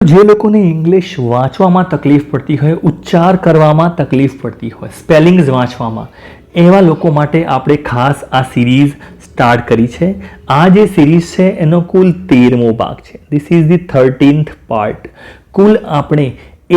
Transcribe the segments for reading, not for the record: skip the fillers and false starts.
જે લોકોને ઇંગ્લિશ વાંચવામાં તકલીફ પડતી હોય, ઉચ્ચાર કરવામાં તકલીફ પડતી હોય, સ્પેલિંગ્સ વાંચવામાં, એવા લોકો માટે આપણે ખાસ આ સિરીઝ સ્ટાર્ટ કરી છે. આ જે સિરીઝ છે એનો કુલ 13મો ભાગ છે. This is the 13th part. કુલ આપણે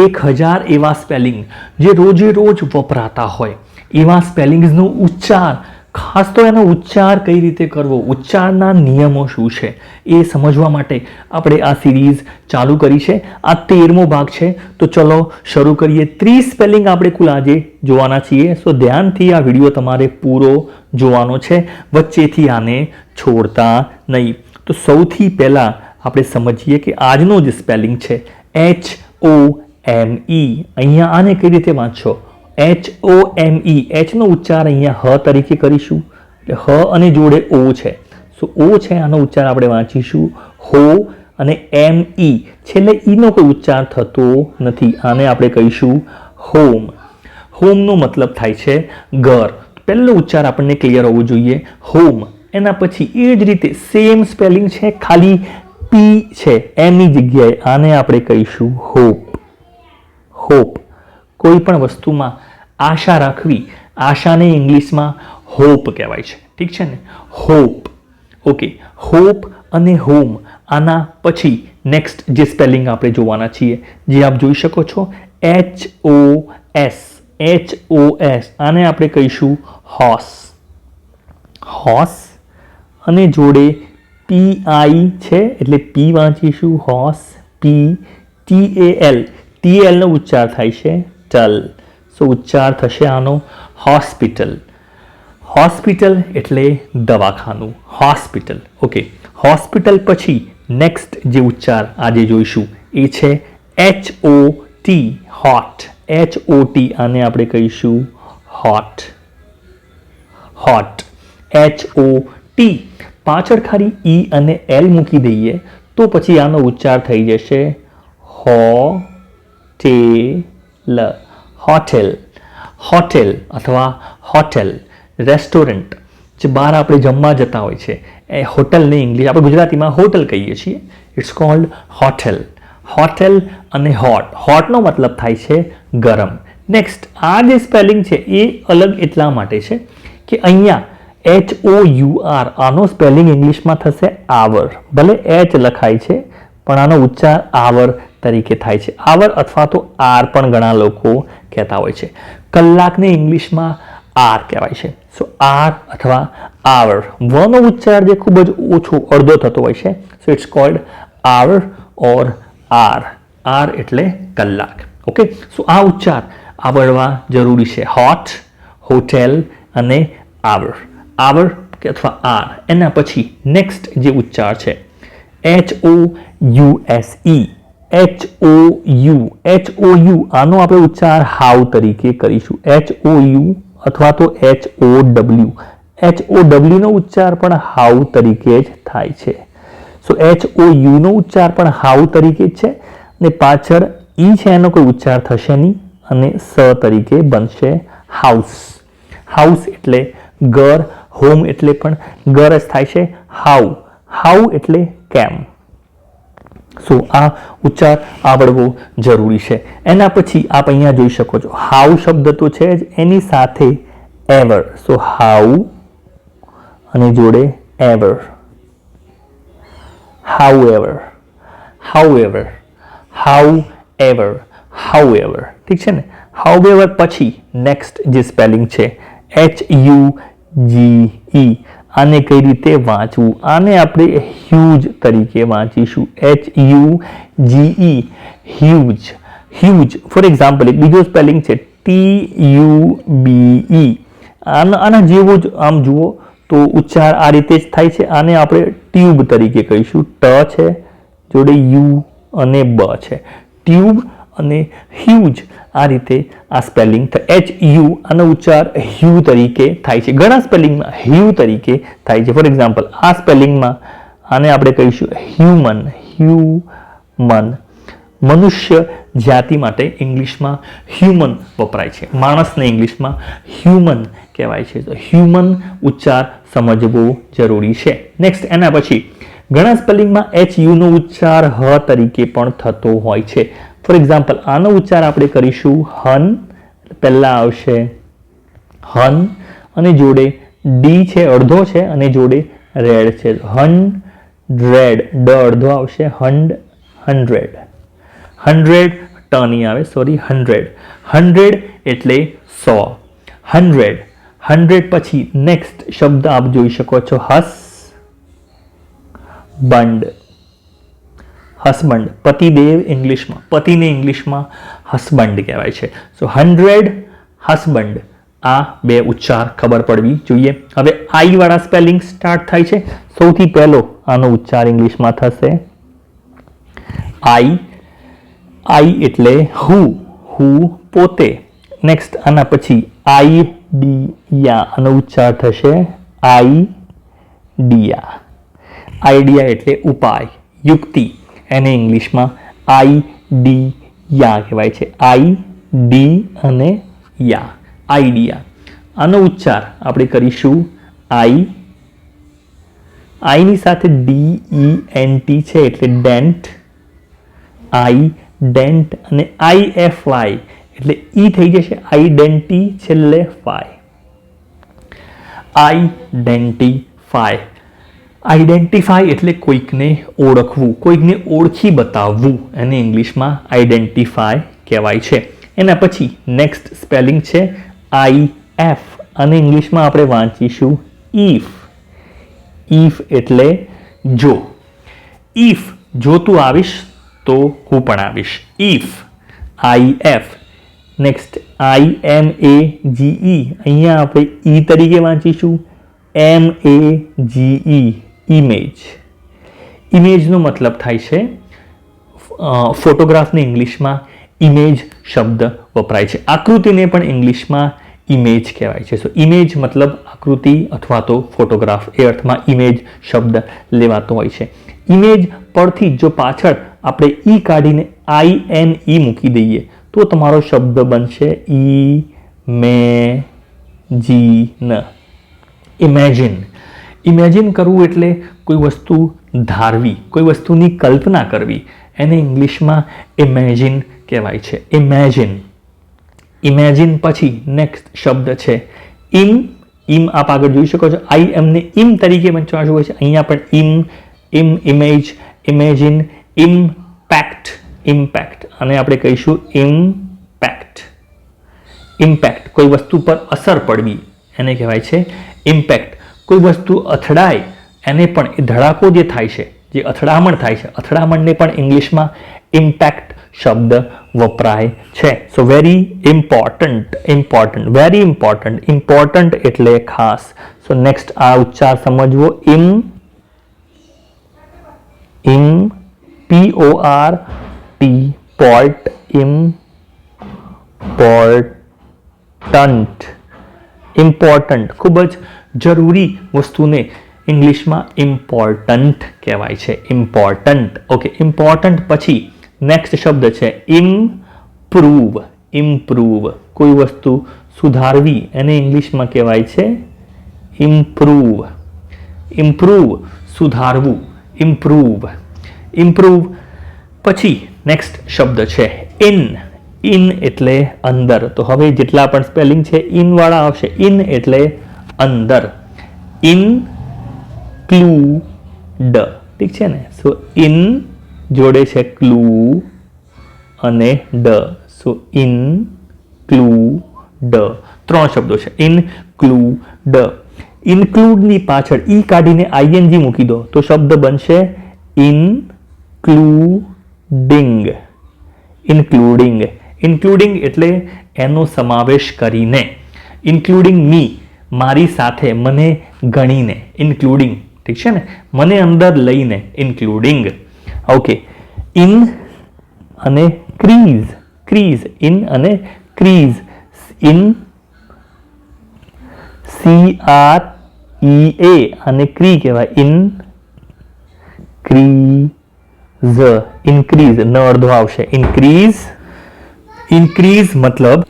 1000 એવા સ્પેલિંગ જે રોજે રોજ વપરાતા હોય એવા સ્પેલિંગ્સનો ઉચ્ચાર, ખાસ તો એનો ઉચ્ચાર કઈ રીતે કરવો, ઉચ્ચારના નિયમો શું છે એ સમજવા માટે આપણે આ સિરીઝ ચાલુ કરી છે. આ 13મો ભાગ છે. તો ચલો શરૂ કરીએ. 30 સ્પેલિંગ આપણે કુલ આજે જોવાના છીએ. સો ધ્યાનથી આ વિડીયો તમારે પૂરો જોવાનો છે, વચ્ચેથી આને છોડતા નહીં. તો સૌથી પહેલાં આપણે સમજીએ કે આજનો જે સ્પેલિંગ છે HOME. અહીંયા આને કઈ રીતે વાંચશો? HOME. એચનો ઉચ્ચાર અહીંયા હ તરીકે કરીશું. એટલે હ અને જોડે ઓ છે. સો ઓ છે, આનો ઉચ્ચાર આપણે વાંચીશું હો. અને ME છેલ્લે ઈનો કોઈ ઉચ્ચાર થતો નથી, આને આપણે કહીશું હોમ. હોમનો મતલબ થાય છે ઘર. પહેલો ઉચ્ચાર આપણને ક્લિયર હોવો જોઈએ, હોમ. એના પછી એ જ રીતે સેમ સ્પેલિંગ છે, ખાલી પી છે એમની જગ્યાએ, આને આપણે કહીશું હોપ. હોપ. કોઈ પણ વસ્તુમાં આશા રાખવી, આશાને ઇંગ્લિશમાં હોપ કહેવાય છે. ઠીક છે ને? હોપ. ઓકે. હોપ અને હોમ. આના પછી નેક્સ્ટ જે સ્પેલિંગ આપણે જોવાના છીએ, જે આપ જોઈ શકો છો, HOS. HOS. આને આપણે કહીશું હોસ. હોસ. અને જોડે PI છે એટલે પી વાંચીશું હોસ. TAL. TAL નો ઉચ્ચાર થાય છે ટલ. સો ઉચ્ચાર થશે આનો હોસ્પિટલ. હોસ્પિટલ એટલે દવાખાનું. હોસ્પિટલ. ઓકે. હોસ્પિટલ પછી નેક્સ્ટ જે ઉચ્ચાર આજે જોઈશું એ છે HOT. હોટ. HOT. આને આપણે કહીશું હોટ. હોટ. HOT. પાછળ ખાલી ઈ અને એલ મૂકી દઈએ તો પછી આનો ઉચ્ચાર થઈ જશે હોટેલ. હોટેલ. હોટેલ અથવા હોટેલ. રેસ્ટોરન્ટ. જે બહાર આપણે જમવા જતા હોય છે એ હોટલને ઇંગ્લિશ આપણે ગુજરાતીમાં હોટલ કહીએ છીએ. It's called hotel. હોટેલ અને હોટ. હોટનો મતલબ થાય છે ગરમ. નેક્સ્ટ આ જે સ્પેલિંગ છે એ અલગ એટલા માટે છે કે અહીંયા HOUR, આનો સ્પેલિંગ ઇંગ્લિશમાં થશે આવર. ભલે H લખાય છે પણ આનો ઉચ્ચાર આવર તરીકે થાય છે. આવર અથવા તો આર પણ ઘણા લોકો કહેતા હોય છે. કલાકને ઇંગ્લિશમાં આર કહેવાય છે. સો આર અથવા આવર. વનો ઉચ્ચાર જે ખૂબ જ ઓછો, અડધો થતો હોય છે. So it's called hour or R. R એટલે કલાક. ઓકે. સો આ ઉચ્ચાર આવડવા જરૂરી છે. હોટ, હોટેલ અને આવર. આવર કે અથવા આર. એના પછી નેક્સ્ટ જે ઉચ્ચાર છે HOUSE. HOU. આનો આપણે ઉચ્ચાર હાઉ તરીકે કરીશું. HOU અથવા તો HOW. HOW નો ઉચ્ચાર પણ હાઉ તરીકે જ થાય છે. સો HOU નો ઉચ્ચાર પણ હાઉ તરીકે જ છે અને પાછળ ઈ છે એનો કોઈ ઉચ્ચાર થશે નહીં અને સ તરીકે બનશે હાઉસ. હાઉસ એટલે ઘર. હોમ એટલે પણ ઘર જ થાય છે. હાઉ. હાઉ એટલે કેમ. સો આ ઉચ્ચાર આવડવો જરૂરી છે. એના પછી આપ અહીંયા જોઈ શકો છો હાઉ શબ્દ તો છે જ, એની સાથે એવર. સો હાઉ અને જોડે ever. How ever. How ever. How ever. How ever. ઠીક છે ને? હાઉ એવર પછી નેક્સ્ટ જે સ્પેલિંગ છે HUGE. આને કઈ રીતે વાંચવું? આને આપણે હ્યુજ તરીકે વાંચીશું. HUGE. Huge. Huge. For example એક બીજો સ્પેલિંગ છે TUBE. આના જેવો જ આમ જુઓ તો ઉચ્ચાર આ રીતે જ થાય છે. આને આપણે ટ્યુબ તરીકે કહીશું. ટ છે જોડે યુ અને બ છે. ટ્યુબ અને હ્યુજ. આ રીતે આ સ્પેલિંગ HU. આનો ઉચ્ચાર હ્યુ તરીકે થાય છે. ઘણા સ્પેલિંગમાં હ્યુ તરીકે થાય છે. ફોર એક્ઝામ્પલ આ સ્પેલિંગમાં આને આપણે કહીશું હ્યુમન. હ્યુમન. મનુષ્ય જાતિ માટે ઇંગ્લિશમાં હ્યુમન વપરાય છે. માણસને ઇંગ્લિશમાં હ્યુમન કહેવાય છે. તો હ્યુમન ઉચ્ચાર સમજવો જરૂરી છે. નેક્સ્ટ એના પછી ઘણા સ્પેલિંગમાં HU નો ઉચ્ચાર હ તરીકે પણ થતો હોય છે. ફોર એક્ઝામ્પલ, આનો ઉચ્ચાર આપણે કરીશું હન. પહેલા આવશે હન અને જોડે ડી છે, અડધો છે, અને જોડે રેડ છે. હંડ્રેડ, ડ અડધો આવશે. હંડ્રેડ. હંડ્રેડ ટ નહીં આવે, સોરી. હંડ્રેડ એટલે 100. હંડ્રેડ પછી નેક્સ્ટ શબ્દ આપ જોઈ શકો છો હસબન્ડ. પતિદેવ ઇંગ્લિશમાં, પતિને ઇંગ્લિશમાં હસબન્ડ કહેવાય છે. સો 100 હસબન્ડ. આ બે ઉચ્ચાર ખબર પડવી જોઈએ. હવે આઈ વાળા સ્પેલિંગ સ્ટાર્ટ થાય છે. સૌથી પહેલો આનો ઉચ્ચાર ઇંગ્લિશમાં થશે આઈ. એટલે હું, પોતે. નેક્સ્ટ આના પછી આઈડિયા, આનો ઉચ્ચાર થશે આઈડિયા. આઈડિયા એટલે ઉપાય, યુક્તિ. એને ઇંગ્લિશમાં આઈડિયા કહેવાય છે. આઈ ડી અને યા, આઈડિયા. આનો ઉચ્ચાર આપણે કરીશું આઈ. આઈની સાથે DENT છે એટલે ડેન્ટ. આઈ ડેન્ટ. અને IFY એટલે ઈ થઈ જશે આઈડેન્ટી, છેલ્લે ફાય. આઈડેન્ટિફાય. આઈડેન્ટિફાય એટલે કોઈકને ઓળખવું, કોઈકને ઓળખી બતાવવું. એને ઇંગ્લિશમાં આઈડેન્ટિફાય કહેવાય છે. એના પછી નેક્સ્ટ સ્પેલિંગ છે IF. અને ઇંગ્લિશમાં આપણે વાંચીશું ઈફ. ઈફ એટલે જો. ઈફ જો તું આવીશ તો હું પણ આવીશ. ઈફ. IF. Next IMAGE. અહીંયા આપણે ઈ તરીકે વાંચીશું MAGE. ઇમેજ. ઇમેજનો મતલબ થાય છે ફોટોગ્રાફને ઇંગ્લિશમાં ઇમેજ શબ્દ વપરાય છે. આકૃતિને પણ ઇંગ્લિશમાં ઇમેજ કહેવાય છે. સો ઇમેજ મતલબ આકૃતિ અથવા તો ફોટોગ્રાફ, એ અર્થમાં ઇમેજ શબ્દ લેવાતો હોય છે. ઇમેજ પરથી જો પાછળ આપણે ઈ કાઢીને INE મૂકી દઈએ તો તમારો શબ્દ બનશે ઇમેજિન. ઇમેજિન કરવું એટલે કોઈ વસ્તુ ધારવી, કોઈ વસ્તુની કલ્પના કરવી. એને ઇંગ્લિશમાં ઇમેજિન કહેવાય છે. ઇમેજિન પછી નેક્સ્ટ શબ્દ છે ઇમ. આપ આગળ જોઈ શકો છો. એમને ઇમ તરીકે વંચાતું હોય છે. અહીંયા પણ ઇમેજ, ઇમેજિન, ઇમ્પેક્ટ. અને આપણે કહીશું ઇમ્પેક્ટ. કોઈ વસ્તુ પર અસર પડવી એને કહેવાય છે ઇમ્પેક્ટ. કોઈ વસ્તુ અથડાય એને પણ, એ ધડાકો જે થાય છે, જે અથડામણ થાય છે, અથડામણને પણ ઇંગ્લિશમાં ઇમ્પેક્ટ શબ્દ વપરાય છે. સો વેરી ઇમ્પોર્ટન્ટ. એટલે ખાસ. સો નેક્સ્ટ આ ઉચ્ચાર સમજવો. PORT. ઇમ્પોર્ટન્ટ. ખૂબ જ જરૂરી વસ્તુને ઇંગ્લિશમાં ઇમ્પોર્ટન્ટ કહેવાય છે. ઓકે. ઇમ્પોર્ટન્ટ પછી નેક્સ્ટ શબ્દ છે ઇમ્પ્રૂવ. કોઈ વસ્તુ સુધારવી એને ઇંગ્લિશમાં કહેવાય છે ઇમ્પ્રૂવ. સુધારવું. ઇમ્પ્રૂવ. પછી નેક્સ્ટ શબ્દ છે ઇન એટલે અંદર. તો હવે જેટલા પણ સ્પેલિંગ છે ઇન વાળા આવશે. ઇન એટલે અંદર. ઇનક્લુડ. ઠીક છે ને? સો ઇન જોડે છે ક્લુ અને ડ. સો ઇનક્લુડ. 3 શબ્દો છે. ઇન્ક્લુડની પાછળ ઈ કાઢીને ING મૂકી દો તો શબ્દ બનશે ઇન્ક્લુડિંગ એટલે એનો સમાવેશ કરીને. ઇન્ક્લુડિંગ મી, મારી સાથે, મને ગણીને. ઇન્ક્લુડિંગ. ઠીક છે ને? મને અંદર લઈને. ઇન્ક્લુડિંગ. ઓકે. ઇન અને ક્રીઝ. ઇન અને ક્રીઝ. CREA અને ક્રી કહેવાય. ઇન્ક્રીઝ. ન અડધો આવશે. ઇન્ક્રીઝ મતલબ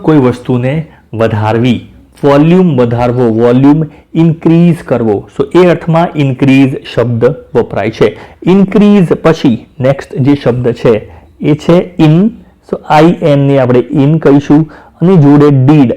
કોઈ વસ્તુને વધારવી, વોલ્યુમ વધારવો, વોલ્યુમ ઇન્ક્રીઝ કરવો. સો એ અર્થમાં ઇન્ક્રીઝ શબ્દ વપરાય છે. ઇન્ક્રીઝ પછી નેક્સ્ટ જે શબ્દ છે એ છે ઇન. સો IN ને આપણે ઇન કહીશું અને જોડે ડીડ.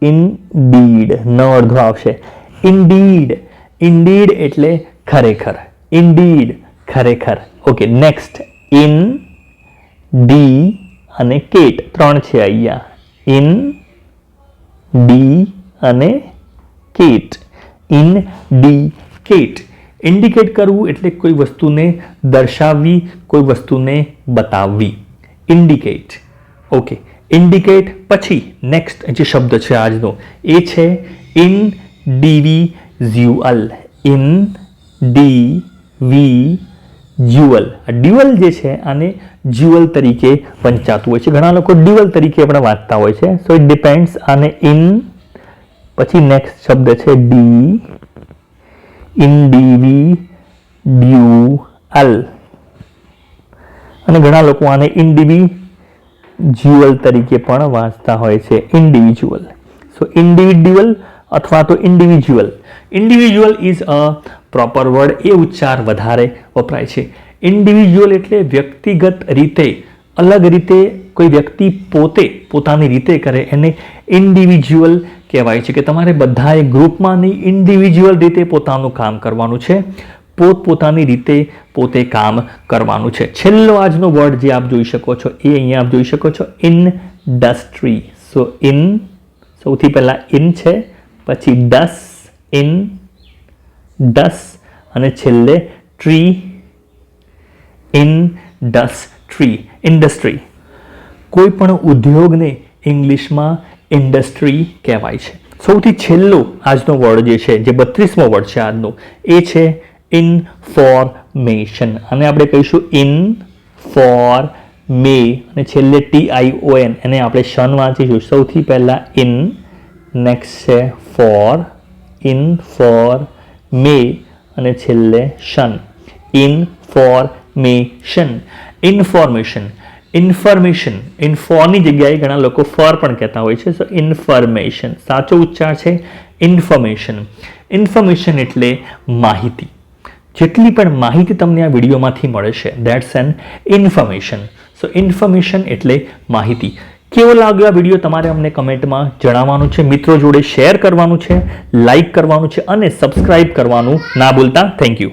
ઇનડીડ ન અર્ધો આવશે. ઇનડીડ. ઇનડીડ એટલે ખરેખર. ઇનડીડ ખરેખર. ઓકે, નેક્સ્ટ ઇન ડી અને કેટ ત્રણ છે અહીંયા. ઇન ડી અને કેટ. ઇન્ડિકેટ. ઇન્ડિકેટ કરવું એટલે કોઈ વસ્તુને દર્શાવવી, કોઈ વસ્તુને બતાવવી. ઇન્ડિકેટ. ઓકે, ઇન્ડિકેટ પછી નેક્સ્ટ જે શબ્દ છે આજનો એ છે ઇનડિવિઝ્યુઅલ. ઇનડિવિઝ્યુઅલ. ડ્યુઅલ જે છે આને જ્યુઅલ તરીકે વંચાતું હોય છે. ઘણા લોકો ડ્યુઅલ તરીકે પણ વાંચતા હોય છે. So it depends. આને ઇન પછી નેક્સ્ટ શબ્દ છે ડી. ઇન્ડિવિડ્યુઅલ. અને ઘણા લોકો આને ઇન્ડિવિજ્યુઅલ તરીકે પણ વાંચતા હોય છે. ઇન્ડિવિજ્યુઅલ. સો ઇન્ડિવિડ્યુઅલ અથવા તો individual. Individual is a proper word. એ ઉચ્ચાર વધારે વપરાય છે. ઇન્ડિવિજ્યુઅલ એટલે વ્યક્તિગત રીતે, અલગ રીતે કોઈ વ્યક્તિ પોતે પોતાની રીતે કરે એને ઇન્ડિવિજ્યુઅલ કહેવાય છે. કે તમારે બધાએ ગ્રુપમાં નહીં, ઇન્ડિવિજ્યુઅલ રીતે પોતાનું કામ કરવાનું છે. પોતપોતાની રીતે પોતે કામ કરવાનું છે. છેલ્લો આજનો વર્ડ જે આપ જોઈ શકો છો એ અહીંયા આપ જોઈ શકો છો ઇન્ડસ્ટ્રી. સો ઇન સૌથી પહેલા ઇન છે, પછી ડસ. ઇન ડસ અને છેલ્લે ટ્રી. ઇન્ડસ્ટ્રી. ઇન્ડસ્ટ્રી. કોઈ પણ ઉદ્યોગને ઇંગ્લિશમાં ઇન્ડસ્ટ્રી કહેવાય છે. સૌથી છેલ્લો આજનો વર્ડ જે છે, જે 32મો વર્ડ છે આજનો, એ છે ઇન્ફોર્મેશન. અને આપણે કહીશું ઇન્ફોર્મે અને છેલ્લે TION. એને આપણે શન વાંચીશું. સૌથી પહેલા ઇન, નેક્સ્ટ છે ફોર, ઇન્ફોર્મે અને છેલ્લે શન. ઇન્ફોર્મેશન. ઇન્ફોર્મેશન. ઇન્ફોર્મેશન. ઇન્ફોની જગ્યાએ ઘણા લોકો ફોર પણ કહેતા હોય છે. સો ઇન્ફોર્મેશન. સાચો ઉચ્ચાર છે ઇન્ફોર્મેશન. ઇન્ફોર્મેશન એટલે માહિતી. જેટલી પણ માહિતી તમને આ વિડીયોમાંથી મળે છે that's an information. So information એટલે માહિતી. કેવો લાગ્યો આ વિડીયો તમારે અમને કમેન્ટમાં જણાવવાનું છે. મિત્રો જોડે શેર કરવાનું છે, લાઈક કરવાનું છે અને સબસ્ક્રાઇબ કરવાનું ના ભૂલતા. Thank you.